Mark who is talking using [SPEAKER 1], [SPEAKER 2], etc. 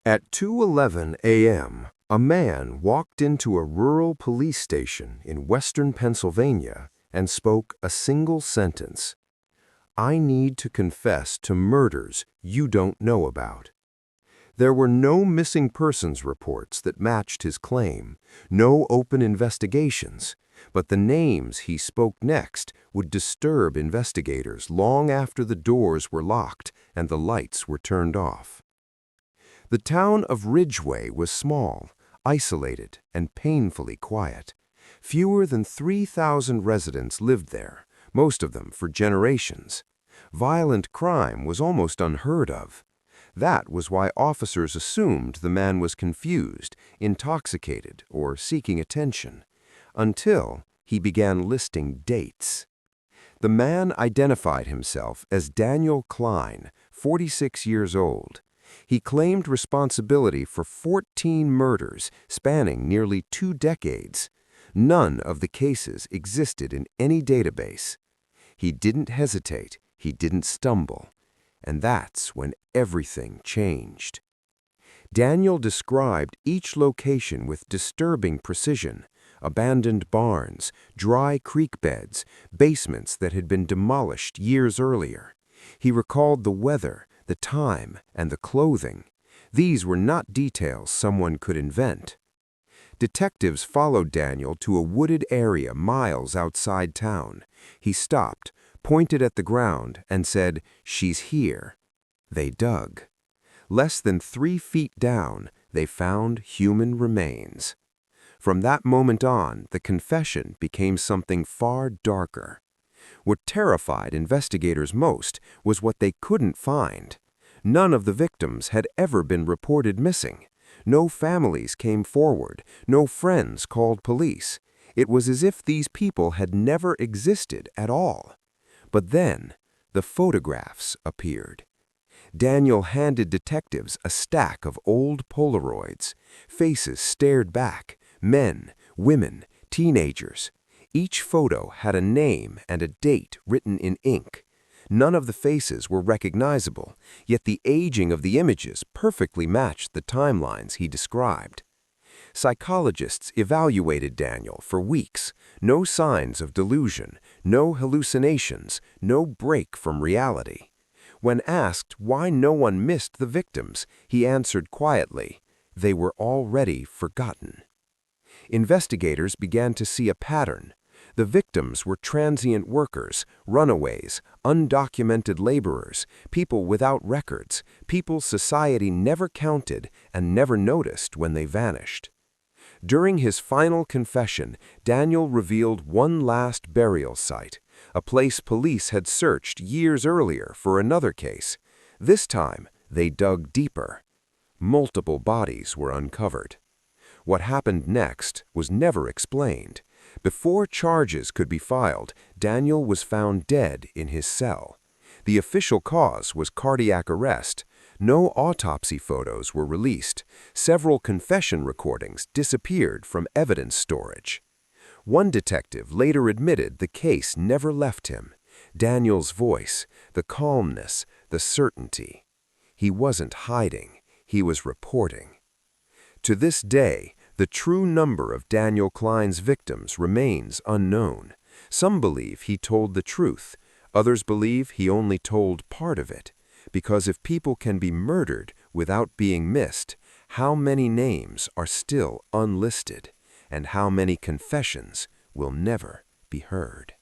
[SPEAKER 1] At 2:11 a.m., a man walked into a rural police station in western Pennsylvania and spoke a single sentence. "I need to confess to murders you don't know about." There were no missing persons reports that matched his claim, no open investigations, but the names he spoke next would disturb investigators long after the doors were locked and the lights were turned off. The town of Ridgeway was small, isolated, and painfully quiet. Fewer than 3,000 residents lived there, most of them for generations. Violent crime was almost unheard of. That was why officers assumed the man was confused, intoxicated, or seeking attention, until he began listing dates. The man identified himself as Daniel Kline, 46 years old. He claimed responsibility for 14 murders spanning nearly 2 decades. None of the cases existed in any database. He didn't hesitate, he didn't stumble. And that's when everything changed. Daniel described each location with disturbing precision: abandoned barns, dry creek beds, basements that had been demolished years earlier. He recalled the weather, the time, and the clothing. These were not details someone could invent. Detectives followed Daniel to a wooded area miles outside town. He stopped, pointed at the ground, and said, "She's here." They dug. Less than 3 feet down, they found human remains. From that moment on, the confession became something far darker. What terrified investigators most was what they couldn't find. None of the victims had ever been reported missing. No families came forward, no friends called police. It was as if these people had never existed at all. But then, the photographs appeared. Daniel handed detectives a stack of old Polaroids. Faces stared back: men, women, teenagers. Each photo had a name and a date written in ink. None of the faces were recognizable, yet the aging of the images perfectly matched the timelines he described. Psychologists evaluated Daniel for weeks. No signs of delusion, no hallucinations, no break from reality. When asked why no one missed the victims, he answered quietly, "They were already forgotten." Investigators began to see a pattern. The victims were transient workers, runaways, undocumented laborers, people without records, people society never counted and never noticed when they vanished. During his final confession, Daniel revealed one last burial site, a place police had searched years earlier for another case. This time, they dug deeper. Multiple bodies were uncovered. What happened next was never explained. Before charges could be filed, Daniel was found dead in his cell. The official cause was cardiac arrest. No autopsy photos were released. Several confession recordings disappeared from evidence storage. One detective later admitted the case never left him. Daniel's voice, the calmness, the certainty. He wasn't hiding, he was reporting. To this day, the true number of Daniel Kline's victims remains unknown. Some believe he told the truth. Others believe he only told part of it. Because if people can be murdered without being missed, how many names are still unlisted? And how many confessions will never be heard?